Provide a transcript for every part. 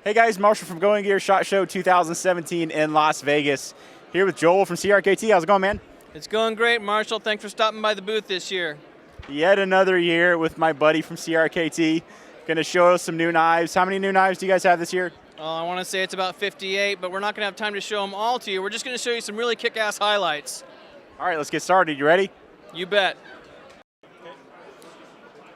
Hey guys, Marshall from Going Gear SHOT Show 2017 in Las Vegas. Here with Joel from CRKT. How's it going, man? It's going great, Marshall. Thanks for stopping by the booth this year. Yet another year with my buddy from CRKT. Going to show us some new knives. How many new knives do you guys have this year? I want to say it's about 58, but we're not going to have time to show them all to you. We're just going to show you some really kick-ass highlights. All right, let's get started. You ready? You bet.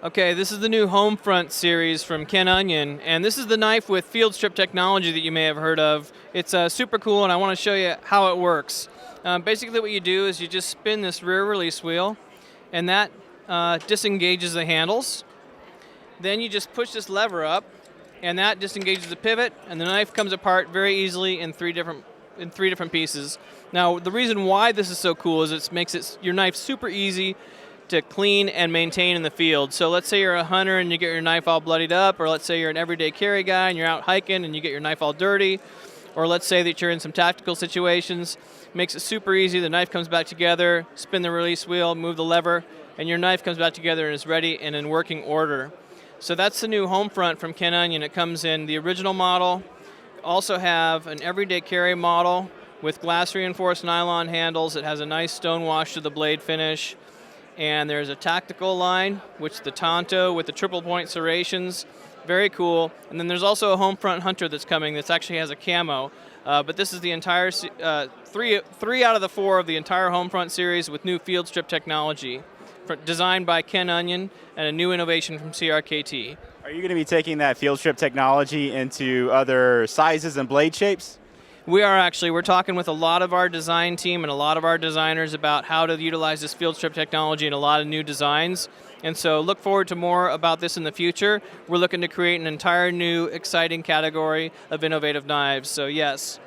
Okay, this is the new Homefront series from Ken Onion, and this is the knife with field strip technology that you may have heard of. It's super cool, and I want to show you how it works. Basically what you do is you just spin this rear release wheel, and that disengages the handles. Then you just push this lever up, and that disengages the pivot, and the knife comes apart very easily in three different pieces. Now, the reason why this is so cool is it makes your knife super easy to clean and maintain in the field. So let's say you're a hunter and you get your knife all bloodied up, or let's say you're an everyday carry guy and you're out hiking and you get your knife all dirty, or let's say that you're in some tactical situations. Makes it super easy. The knife comes back together, spin the release wheel, move the lever, and your knife comes back together and is ready and in working order. So that's the new Homefront from Ken Onion. It comes in the original model. Also have an everyday carry model with glass reinforced nylon handles. It has a nice stone wash to the blade finish. And there's a tactical line, which the Tonto with the triple point serrations, very cool. And then there's also a Homefront Hunter that's coming that actually has a camo. But this is the entire three out of the four of the entire Homefront series with new field strip technology, designed by Ken Onion and a new innovation from CRKT. Are you going to be taking that field strip technology into other sizes and blade shapes? We are actually. We're talking with a lot of our design team and a lot of our designers about how to utilize this field strip technology in a lot of new designs. And so look forward to more about this in the future. We're looking to create an entire new, exciting category of innovative knives. So yes.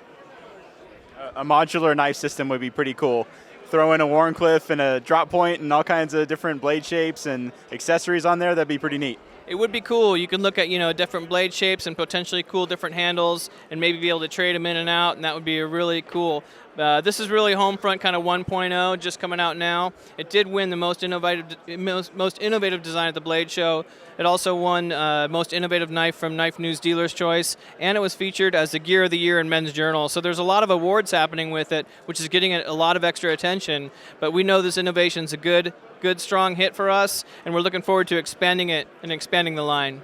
A modular knife system would be pretty cool. Throw in a Warncliffe and a drop point and all kinds of different blade shapes and accessories on there. That'd be pretty neat. It would be cool. You can look at different blade shapes and potentially cool different handles and maybe be able to trade them in and out, and that would be really cool. This is really Homefront kind of 1.0, just coming out now. It did win the most innovative design at the Blade Show. It also won Most Innovative Knife from Knife News Dealer's Choice, and it was featured as the Gear of the Year in Men's Journal. So there's a lot of awards happening with it, which is getting a lot of extra attention. But we know this innovation's a good, strong hit for us, and we're looking forward to expanding it and expanding the line.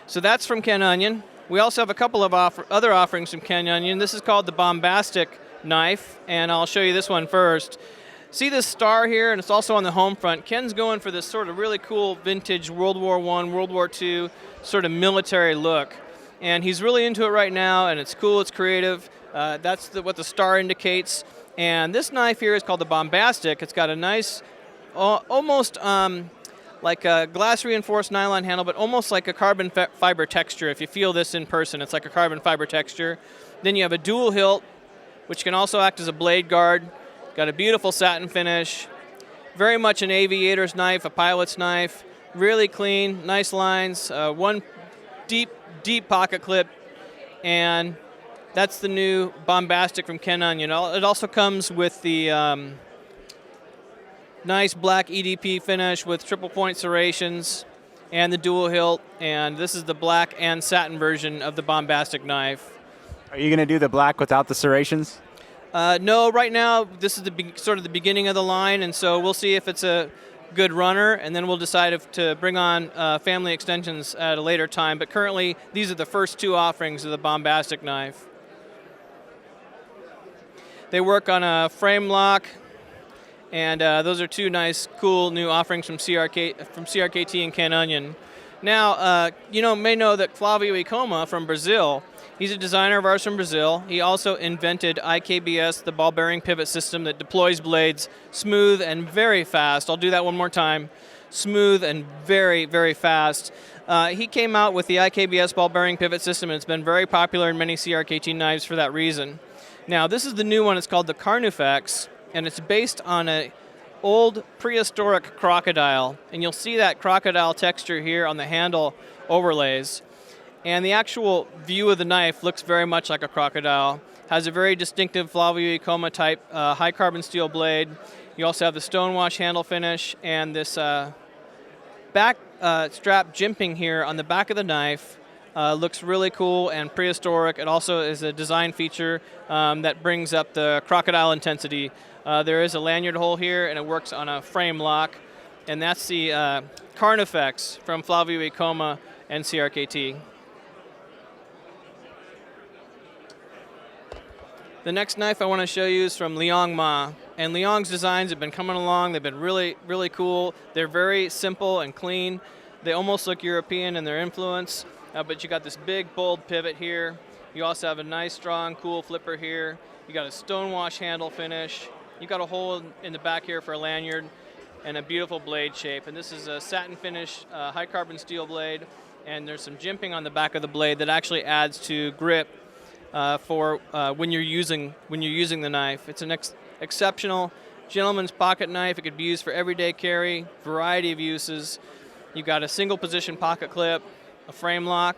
So that's from Ken Onion. We also have a couple of other offerings from Ken Onion. This is called the Bombastic Knife, and I'll show you this one first. See this star here, and it's also on the Homefront. Ken's going for this sort of really cool vintage World War I, World War II sort of military look. And he's really into it right now, and it's cool, it's creative. That's what the star indicates. And this knife here is called the Bombastic. It's got a nice, almost like a glass reinforced nylon handle, but almost like a carbon fiber texture. If you feel this in person, it's like a carbon fiber texture. Then you have a dual hilt, which can also act as a blade guard. Got a beautiful satin finish. Very much an aviator's knife, a pilot's knife. Really clean, nice lines, one deep pocket clip, and that's the new Bombastic from Ken Onion. It also comes with the nice black EDP finish with triple point serrations and the dual hilt, and this is the black and satin version of the Bombastic knife. Are you going to do the black without the serrations? No, right now this is sort of the beginning of the line, and so we'll see if it's a good runner, and then we'll decide to bring on family extensions at a later time. But currently, these are the first two offerings of the Bombastic knife. They work on a frame lock, and those are two nice, cool new offerings from CRKT and Ken Onion. Now, may know that Flavio Icoma from Brazil, he's a designer of ours from Brazil. He also invented IKBS, the ball bearing pivot system that deploys blades smooth and very fast. I'll do that one more time. Smooth and very, very fast. He came out with the IKBS ball bearing pivot system, and it's been very popular in many CRKT knives for that reason. Now, this is the new one. It's called the Carnufex, and it's based on an old prehistoric crocodile. And you'll see that crocodile texture here on the handle overlays. And the actual view of the knife looks very much like a crocodile. Has a very distinctive Flavio Icoma type high carbon steel blade. You also have the stonewash handle finish and this back strap jimping here on the back of the knife. Looks really cool and prehistoric. It also is a design feature that brings up the crocodile intensity. There is a lanyard hole here, and it works on a frame lock. And that's the Carnufex from Flavio e Coma and CRKT. The next knife I want to show you is from Liang Ma. And Liang's designs have been coming along. They've been really, really cool. They're very simple and clean. They almost look European in their influence. But you got this big, bold pivot here. You also have a nice, strong, cool flipper here. You got a stonewash handle finish. You got a hole in the back here for a lanyard, and a beautiful blade shape. And this is a satin finish, high carbon steel blade. And there's some jimping on the back of the blade that actually adds to grip for when you're using the knife. It's an exceptional gentleman's pocket knife. It could be used for everyday carry, variety of uses. You got a single position pocket clip, a frame lock,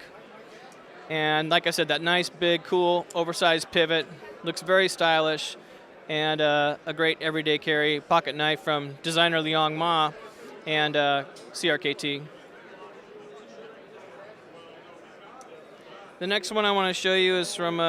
and like I said, that nice, big, cool, oversized pivot. Looks very stylish, and a great everyday carry pocket knife from designer Liang Ma and CRKT. The next one I want to show you is from,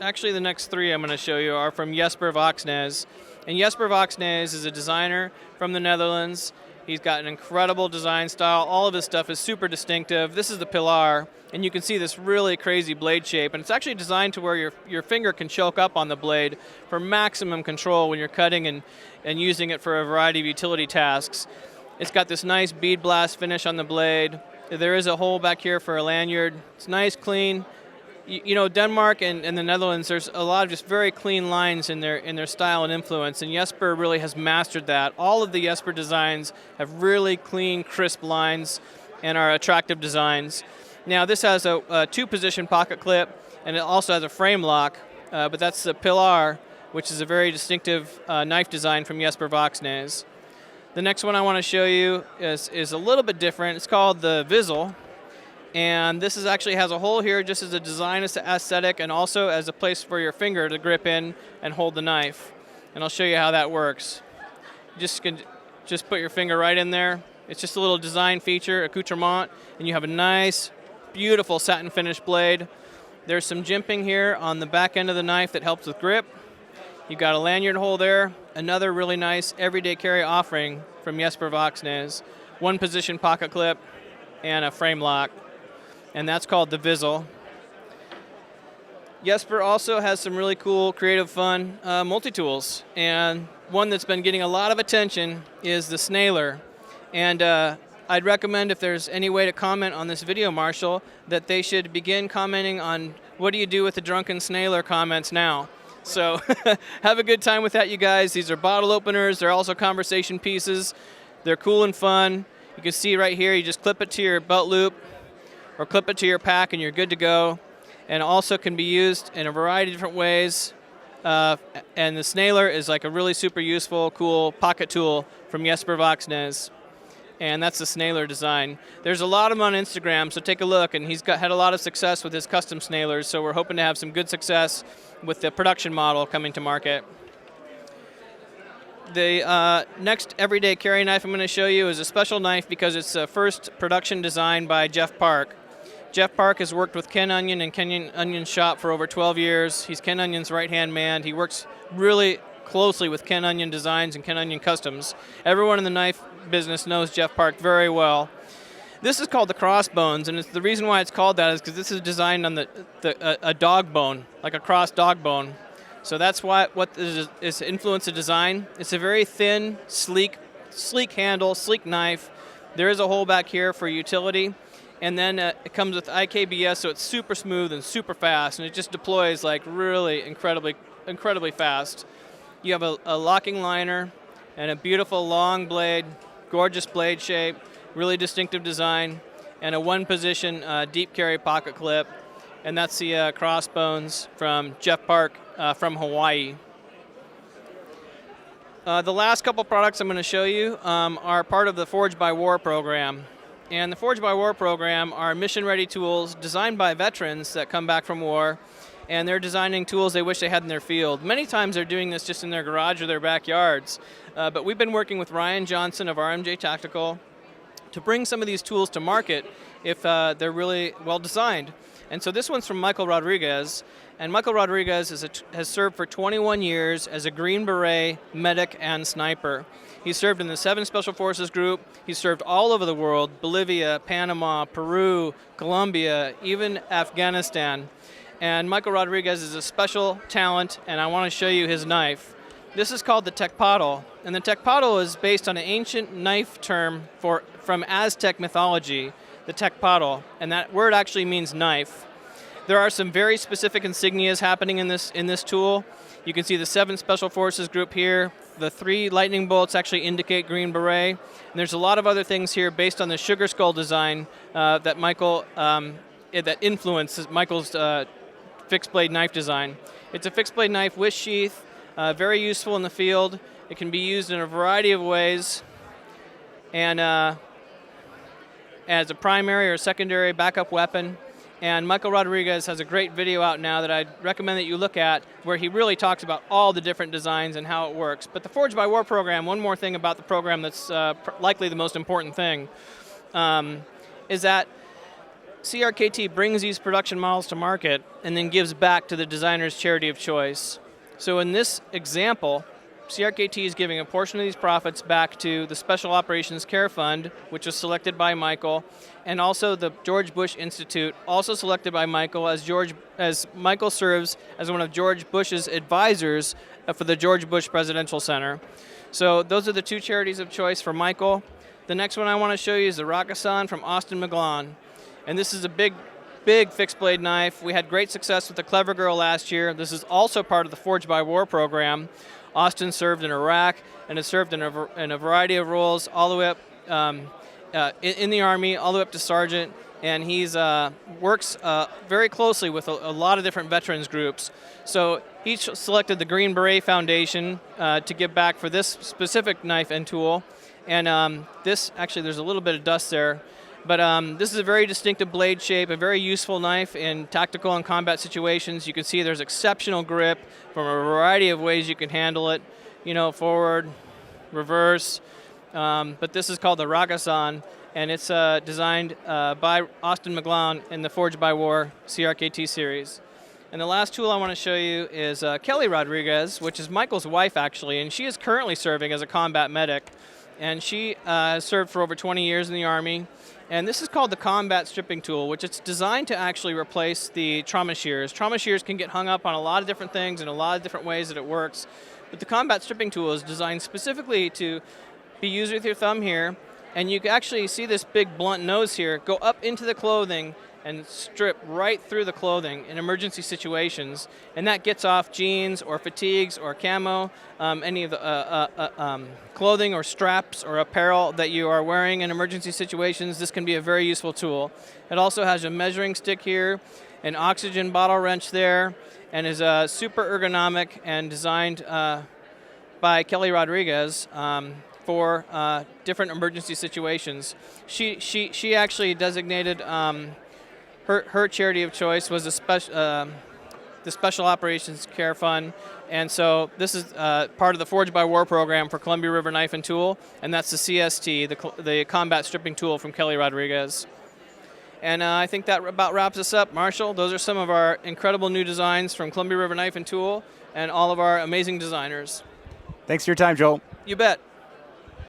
actually the next three I'm going to show you are from Jesper Voxnes. And Jesper Voxnes is a designer from the Netherlands. He's got an incredible design style. All of his stuff is super distinctive. This is the Pilar, and you can see this really crazy blade shape. And it's actually designed to where your finger can choke up on the blade for maximum control when you're cutting and using it for a variety of utility tasks. It's got this nice bead blast finish on the blade. There is a hole back here for a lanyard. It's nice, clean. You know, Denmark and the Netherlands, there's a lot of just very clean lines in their style and influence, and Jesper really has mastered that. All of the Jesper designs have really clean, crisp lines and are attractive designs. Now, this has a two-position pocket clip, and it also has a frame lock, but that's the Pilar, which is a very distinctive knife design from Jesper Voxnes. The next one I want to show you is a little bit different. It's called the Vigil. And this actually has a hole here just as a design aesthetic and also as a place for your finger to grip in and hold the knife. And I'll show you how that works. You can just put your finger right in there. It's just a little design feature, accoutrement, and you have a nice, beautiful satin finish blade. There's some jimping here on the back end of the knife that helps with grip. You've got a lanyard hole there, another really nice everyday carry offering from Jesper Voxnes, one position pocket clip, and a frame lock. And that's called the Vigil. Jesper also has some really cool, creative, fun multi-tools. And one that's been getting a lot of attention is the Snailer. And I'd recommend, if there's any way to comment on this video, Marshall, that they should begin commenting on what do you do with the drunken Snailer comments now. So have a good time with that, you guys. These are bottle openers. They're also conversation pieces. They're cool and fun. You can see right here, you just clip it to your belt loop or clip it to your pack and you're good to go. And also can be used in a variety of different ways. And the Snailer is like a really super useful, cool pocket tool from Jesper Voxnes. And that's the Snailer design. There's a lot of them on Instagram, so take a look. And he's had a lot of success with his custom Snailers, so we're hoping to have some good success with the production model coming to market. The next everyday carry knife I'm going to show you is a special knife because it's the first production design by Jeff Park. Jeff Park has worked with Ken Onion and Ken Onion's shop for over 12 years. He's Ken Onion's right-hand man. He works really closely with Ken Onion Designs and Ken Onion Customs. Everyone in the knife business knows Jeff Park very well. This is called the Crossbones, and the reason why it's called that is because this is designed on a dog bone, like a cross dog bone. So that's what is influenced the design. It's a very thin, sleek handle, sleek knife. There is a hole back here for utility. And then it comes with IKBS, so it's super smooth and super fast, and it just deploys like really incredibly fast. You have a locking liner and a beautiful long blade, gorgeous blade shape, really distinctive design, and a one-position deep carry pocket clip. And that's the Crossbones from Jeff Park from Hawaii. The last couple products I'm going to show you are part of the Forge by War program. And the Forge by War program are mission-ready tools designed by veterans that come back from war, and they're designing tools they wish they had in their field. Many times they're doing this just in their garage or their backyards, but we've been working with Ryan Johnson of RMJ Tactical to bring some of these tools to market if they're really well designed. And so this one's from Michael Rodriguez, and Michael Rodriguez has served for 21 years as a Green Beret, medic, and sniper. He served in the 7 Special Forces Group. He served all over the world: Bolivia, Panama, Peru, Colombia, even Afghanistan. And Michael Rodriguez is a special talent, and I want to show you his knife. This is called the Tecpatl, and the Tecpatl is based on an ancient knife term from Aztec mythology, the Tecpatl, and that word actually means knife. There are some very specific insignias happening in this tool. You can see the 7 Special Forces Group here. The 3 lightning bolts actually indicate Green Beret. And there's a lot of other things here based on the sugar skull design that that influences Michael's fixed blade knife design. It's a fixed blade knife with sheath, very useful in the field. It can be used in a variety of ways, and as a primary or secondary backup weapon. And Michael Rodriguez has a great video out now that I'd recommend that you look at, where he really talks about all the different designs and how it works. But the Forged by War program, one more thing about the program that's likely the most important thing, is that CRKT brings these production models to market and then gives back to the designer's charity of choice. So in this example, CRKT is giving a portion of these profits back to the Special Operations Care Fund, which was selected by Michael, and also the George Bush Institute, also selected by Michael, as Michael serves as one of George Bush's advisors for the George Bush Presidential Center. So those are the 2 charities of choice for Michael. The next one I want to show you is the Rakkasan from Austin McGlone. And this is a big fixed blade knife. We had great success with the Clever Girl last year. This is also part of the Forged by War program. Austin served in Iraq and has served in a variety of roles, all the way up in the Army, all the way up to sergeant. And he's works very closely with a lot of different veterans groups. So he selected the Green Beret Foundation to give back for this specific knife and tool. And this, actually, there's a little bit of dust there. But this is a very distinctive blade shape, a very useful knife in tactical and combat situations. You can see there's exceptional grip from a variety of ways you can handle it, forward, reverse. But this is called the Rakkasan, and it's designed by Austin McGlone in the Forged by War CRKT series. And the last tool I want to show you is Kelly Rodriguez, which is Michael's wife, actually, and she is currently serving as a combat medic. And she served for over 20 years in the Army. And this is called the Combat Stripping Tool, which it's designed to actually replace the trauma shears. Trauma shears can get hung up on a lot of different things and a lot of different ways that it works. But the Combat Stripping Tool is designed specifically to be used with your thumb here. And you can actually see this big blunt nose here go up into the clothing and strip right through the clothing in emergency situations. And that gets off jeans or fatigues or camo, any of the clothing or straps or apparel that you are wearing in emergency situations. This can be a very useful tool. It also has a measuring stick here, an oxygen bottle wrench there, and is super ergonomic and designed by Kelly Rodriguez for different emergency situations. She actually designated her charity of choice was the Special Operations Care Fund, and so this is part of the Forged by War program for Columbia River Knife and Tool, and that's the CST, the Combat Stripping Tool from Kelly Rodriguez. And I think that about wraps us up, Marshall. Those are some of our incredible new designs from Columbia River Knife and Tool and all of our amazing designers. Thanks for your time, Joel. You bet.